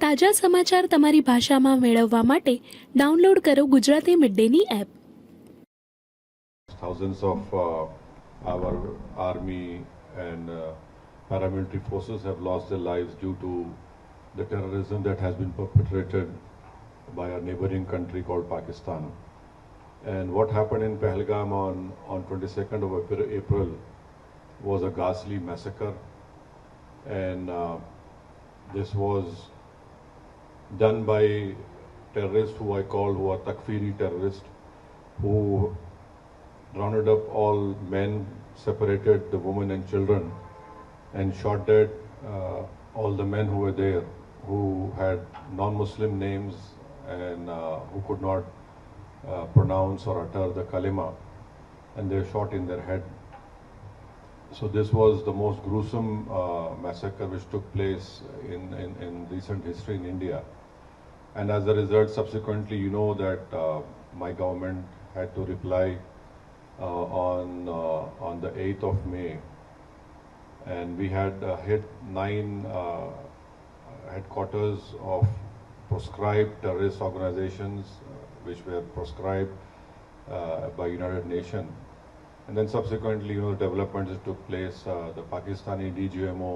તાજા સમાચાર તમારી ભાષામાં મેળવવા માટે ડાઉનલોડ કરો Gujarati mid Danny app. Thousands of our army and paramilitary forces have lost their lives due to the terrorism that has been perpetrated by our neighboring country called Pakistan. And what happened in Pahalgam on 22nd of April was a ghastly massacre. And this was done by terrorists who are Takfiri terrorists, who rounded up all men, separated the women and children, and shot dead all the men who were there, who had non-Muslim names and who could not pronounce or utter the kalima, and they were shot in their head. So this was the most gruesome massacre which took place in recent history in India. And as a result, subsequently, you know that my government had to reply on the 8th of May, and we had hit 9 headquarters of proscribed terrorist organizations which were proscribed by United Nations. And then subsequently, you know, developments that took place. The Pakistani DGMO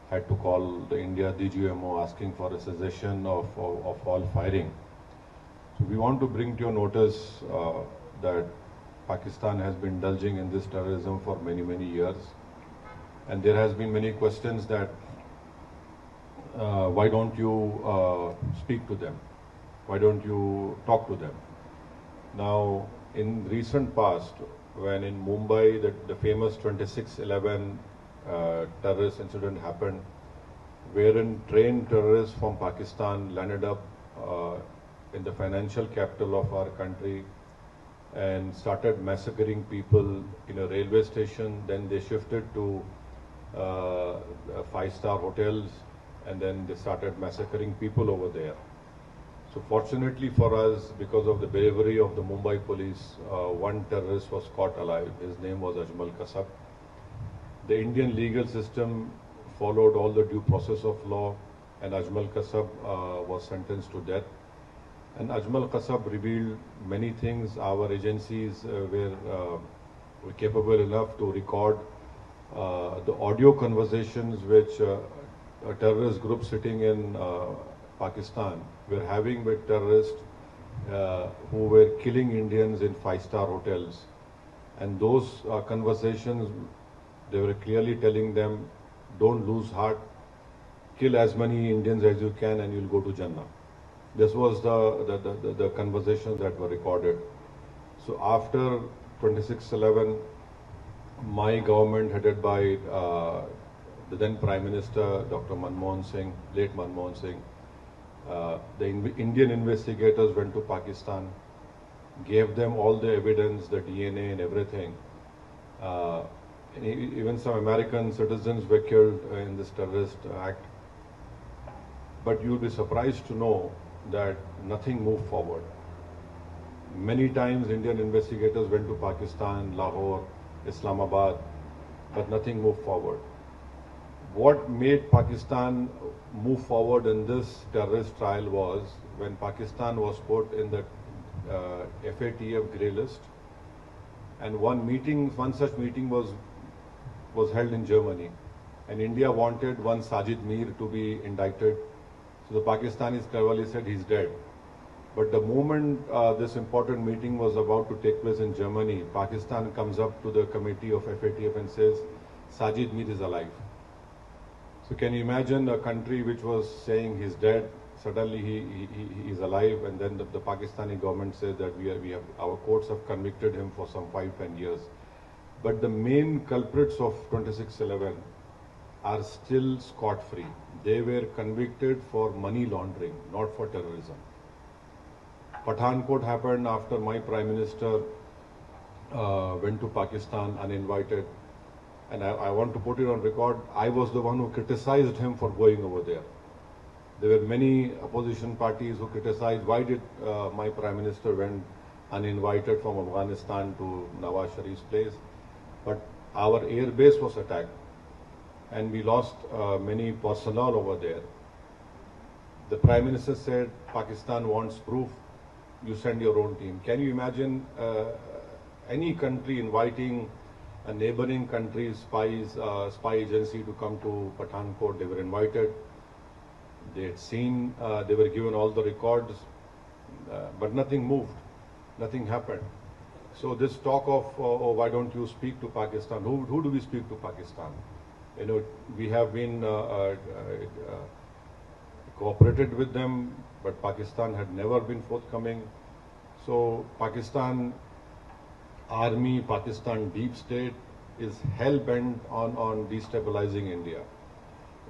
had to call the India DGMO asking for a cessation of all firing. So we want to bring to your notice that Pakistan has been indulging in this terrorism for many years, and there has been many questions that why don't you speak to them? Why don't you talk to them? Now, in recent past, when in Mumbai the famous 26/11 terrorist incident happened, wherein trained terrorists from Pakistan landed up in the financial capital of our country and started massacring people in a railway station. Then they shifted to 5-star hotels, and then they started massacring people over there. So fortunately for us, because of the bravery of the Mumbai police, one terrorist was caught alive. His name was Ajmal Kasab. The Indian legal system followed all the due process of law, and Ajmal Kasab was sentenced to death. And Ajmal Kasab revealed many things. Our agencies were capable enough to record the audio conversations which a terrorist group sitting in Pakistan were having with terrorists who were killing Indians in 5-star hotels. And those conversations, they were clearly telling them, don't lose heart, kill as many Indians as you can and you'll go to Jannah. This was the conversations that were recorded. So after 26/11, my government headed by the then Prime Minister, Dr. Manmohan Singh, late Manmohan Singh, the Indian investigators went to Pakistan, gave them all the evidence, the DNA and everything. And even some American citizens were killed in this terrorist act. But you'll be surprised to know that nothing moved forward. Many times Indian investigators went to Pakistan, Lahore, Islamabad, but nothing moved forward. What made Pakistan move forward in this terrorist trial was when Pakistan was put in the FATF grey list, and one such meeting was held in Germany, and India wanted one Sajid Mir to be indicted. So the Pakistanis cleverly said he's dead. But the moment this important meeting was about to take place in Germany, Pakistan comes up to the committee of FATF and says Sajid Mir is alive. So can you imagine a country which was saying he's dead, suddenly he is alive, and then the Pakistani government says that our courts have convicted him for some 5-10 years. But the main culprits of 26/11 are still scot-free. They were convicted for money laundering, not for terrorism. Pathankot happened after my Prime Minister went to Pakistan uninvited. And I want to put it on record, I was the one who criticized him for going over there. There were many opposition parties who criticized why did my Prime Minister went uninvited from Afghanistan to Nawaz Sharif's place. But our air base was attacked and we lost many personnel over there. The Prime Minister said, Pakistan wants proof, you send your own team. Can you imagine any country inviting a neighboring country's spy agency to come to Pathankot? They were invited, they had seen, they were given all the records, but nothing moved, nothing happened. So this talk of, oh, why don't you speak to Pakistan? Who do we speak to Pakistan? You know, we have been cooperated with them, but Pakistan had never been forthcoming. So Pakistan army, Pakistan deep state is hell-bent on destabilizing India.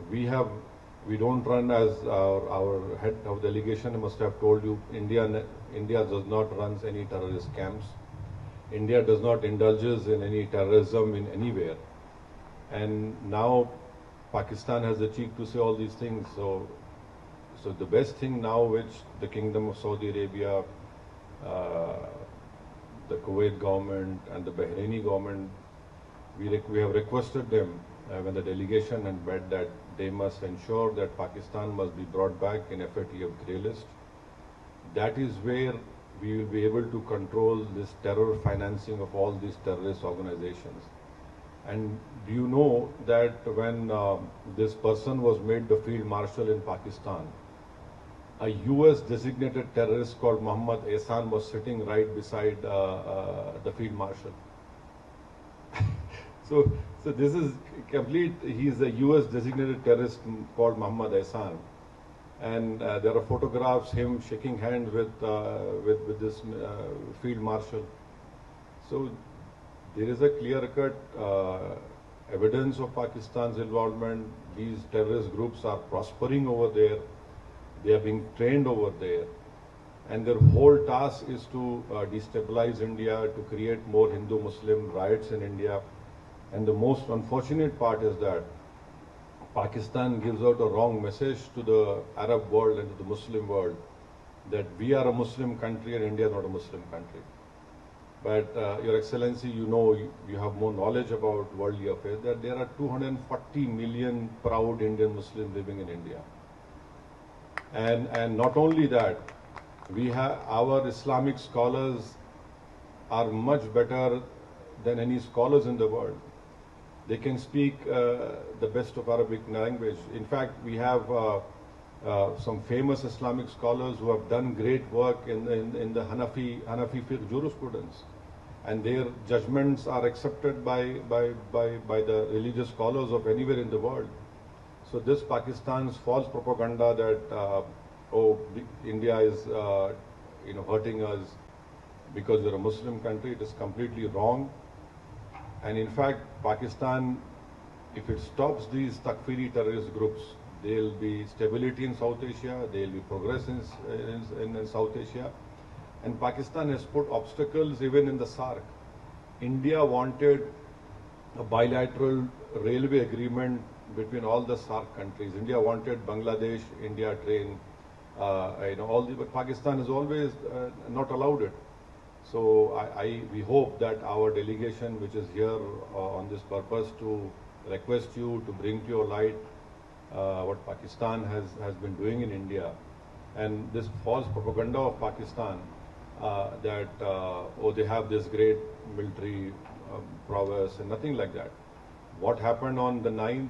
We don't run, as our head of delegation must have told you, India does not run any terrorist camps. India does not indulges in any terrorism in anywhere. And now Pakistan has the cheek to say all these things. So the best thing now which the Kingdom of Saudi Arabia, the Kuwait government and the Bahraini government, we have requested them when the delegation had met that they must ensure that Pakistan must be brought back in FATF grey list. That is where we will be able to control this terror financing of all these terrorist organizations. And do you know that when this person was made the field marshal in Pakistan, a US designated terrorist called Mohammed Ehsan was sitting right beside the field marshal. So this is complete. He is a US designated terrorist called Mohammed Ehsan, and there are photographs him shaking hands with this field marshal. So there is a clear-cut evidence of Pakistan's involvement. These terrorist groups are prospering over there. They are being trained over there. And their whole task is to destabilize India, to create more Hindu-Muslim riots in India. And the most unfortunate part is that Pakistan gives out a wrong message to the Arab world and to the Muslim world that we are a Muslim country and India is not a Muslim country. But Your Excellency, you know, you have more knowledge about worldly affairs, that there are 240 million proud Indian Muslims living in India. And not only that, we have our Islamic scholars are much better than any scholars in the world. They can speak the best of Arabic language. In fact, we have some famous Islamic scholars who have done great work in the Hanafi fiqh jurisprudence, and their judgments are accepted by the religious scholars of anywhere in the world. So this Pakistan's false propaganda that India is hurting us because we're a Muslim country, it is completely wrong. And in fact, Pakistan, if it stops these Takfiri terrorist groups, there will be stability in South Asia, there will be progress in South Asia. And Pakistan has put obstacles even in the SARC. India wanted a bilateral railway agreement between all the SARC countries. India wanted Bangladesh, India train, but Pakistan has always not allowed it. So we hope that our delegation, which is here on this purpose to request you to bring to your light what Pakistan has been doing in India, and this false propaganda of Pakistan that they have this great military prowess and nothing like that. What happened on the 9th?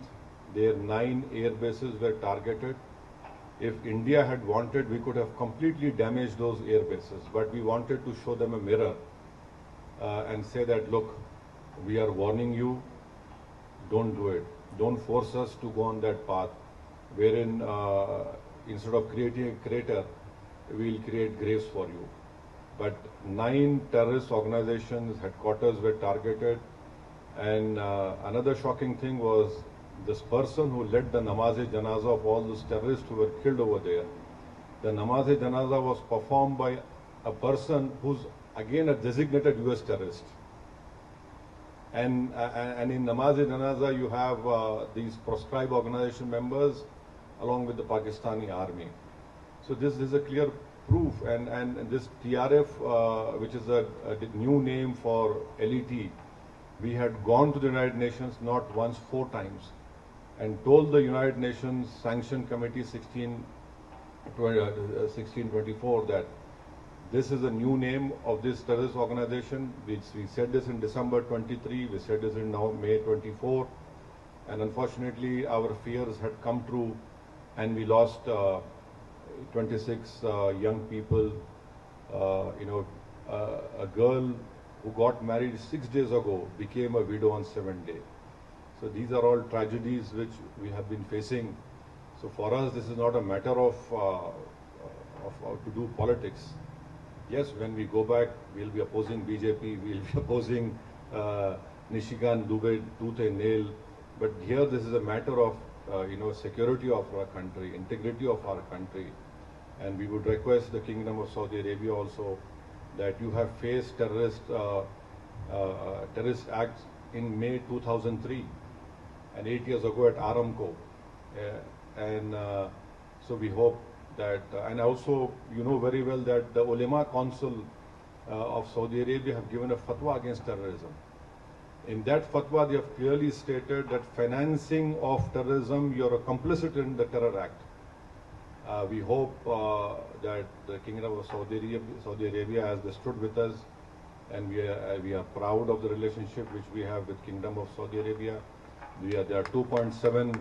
Their 9 air bases were targeted. If India had wanted, we could have completely damaged those air bases, but we wanted to show them a mirror and say that, look, we are warning you, don't do it. Don't force us to go on that path, wherein instead of creating a crater, we'll create graves for you. But 9 terrorist organizations' headquarters were targeted, and another shocking thing was this person who led the namaz-e-janaza of all those terrorists who were killed over there. The namaz-e-janaza was performed by a person who's again a designated US terrorist. And in namaz-e-janaza you have these proscribed organization members along with the Pakistani army. So this is a clear proof, and this TRF, which is a new name for LET, we had gone to the United Nations not once, 4 times, and told the United Nations Sanction Committee 16 1624 that this is a new name of this terrorist organization. We said this in December 23, we said this in now May 24, and unfortunately our fears had come true, and we lost 26 young people. A girl who got married 6 days ago became a widow on 7th day. So these are all tragedies which we have been facing. So for us, this is not a matter of to do politics. Yes, when we go back, we'll be opposing BJP, we'll be opposing Nishikant Dubey tooth and nail. But here, this is a matter of security of our country, integrity of our country, and we would request the Kingdom of Saudi Arabia also that you have faced terrorist acts in May 2003 and 8 years ago at Aramco. So we hope that, and also you know very well that the Ulema Council of Saudi Arabia have given a fatwa against terrorism. In that fatwa, they have clearly stated that financing of terrorism, you're a complicit in the terror act. We hope that the Kingdom of Saudi Arabia has stood with us, and we are proud of the relationship which we have with Kingdom of Saudi Arabia. There are 2.7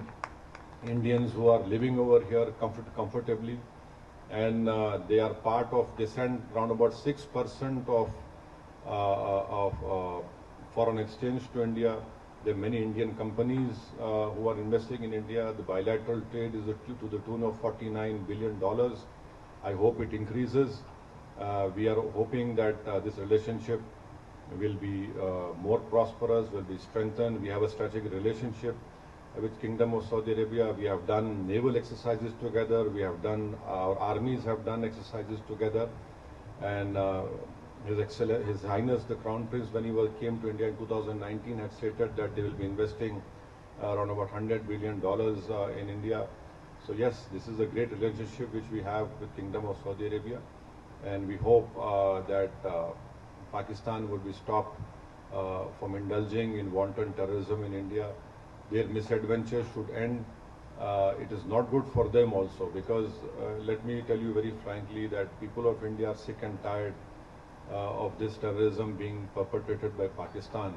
Indians who are living over here comfortably, and they are part of, they send around about 6% of foreign exchange to India. There are many Indian companies who are investing in India. The bilateral trade is to the tune of $49 billion. I hope it increases. We are hoping that this relationship will be more prosperous, will be strengthened. We have a strategic relationship with Kingdom of Saudi Arabia. We have done naval exercises together. We have done, our armies have done exercises together. And His Highness the Crown Prince, when he came to India in 2019, had stated that they will be investing around about $100 billion in India. So yes, this is a great relationship which we have with Kingdom of Saudi Arabia, and we hope that Pakistan will be stopped from indulging in wanton terrorism in India. Their misadventures should end. It is not good for them also, because let me tell you very frankly that people of India are sick and tired of this terrorism being perpetrated by Pakistan,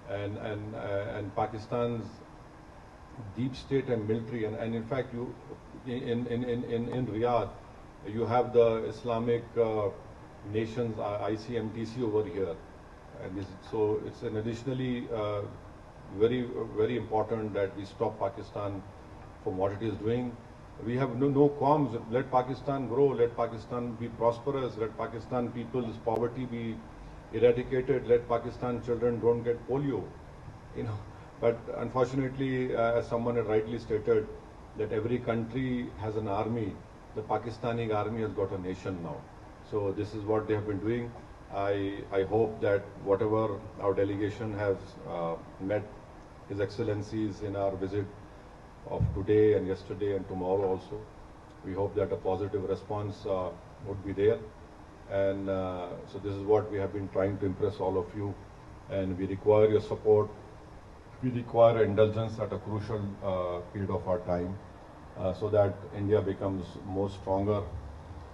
and Pakistan's deep state and military, and in fact, you in Riyadh, you have the Islamic nations ICMTC over here, and so it's an additionally very important that we stop Pakistan from what it is doing. We have no qualms. Let Pakistan grow. Let Pakistan be prosperous. Let Pakistan people's poverty be eradicated. Let Pakistan children don't get polio. But unfortunately, as someone had rightly stated, that every country has an army. The Pakistani army has got a nation now. So this is what they have been doing. I hope that whatever our delegation has met His Excellencies in our visit of today and yesterday and tomorrow also, we hope that a positive response would be there. And so this is what we have been trying to impress all of you, and we require your support. We require indulgence at a crucial period of our time, so that India becomes more stronger.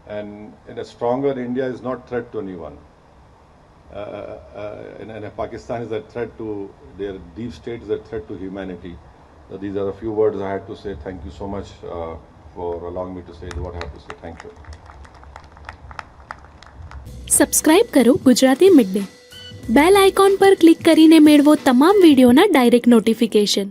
And in a stronger India is not threat to anyone. And Pakistan is a threat to, their deep state is a threat to humanity. So these are a few words I had to say. Thank you so much for allowing me to say what I have to say. Thank you. Subscribe કરો Gujarati mid day. Bell icon પર click કરીને મેળવો તમામ વિડીયોના direct notification.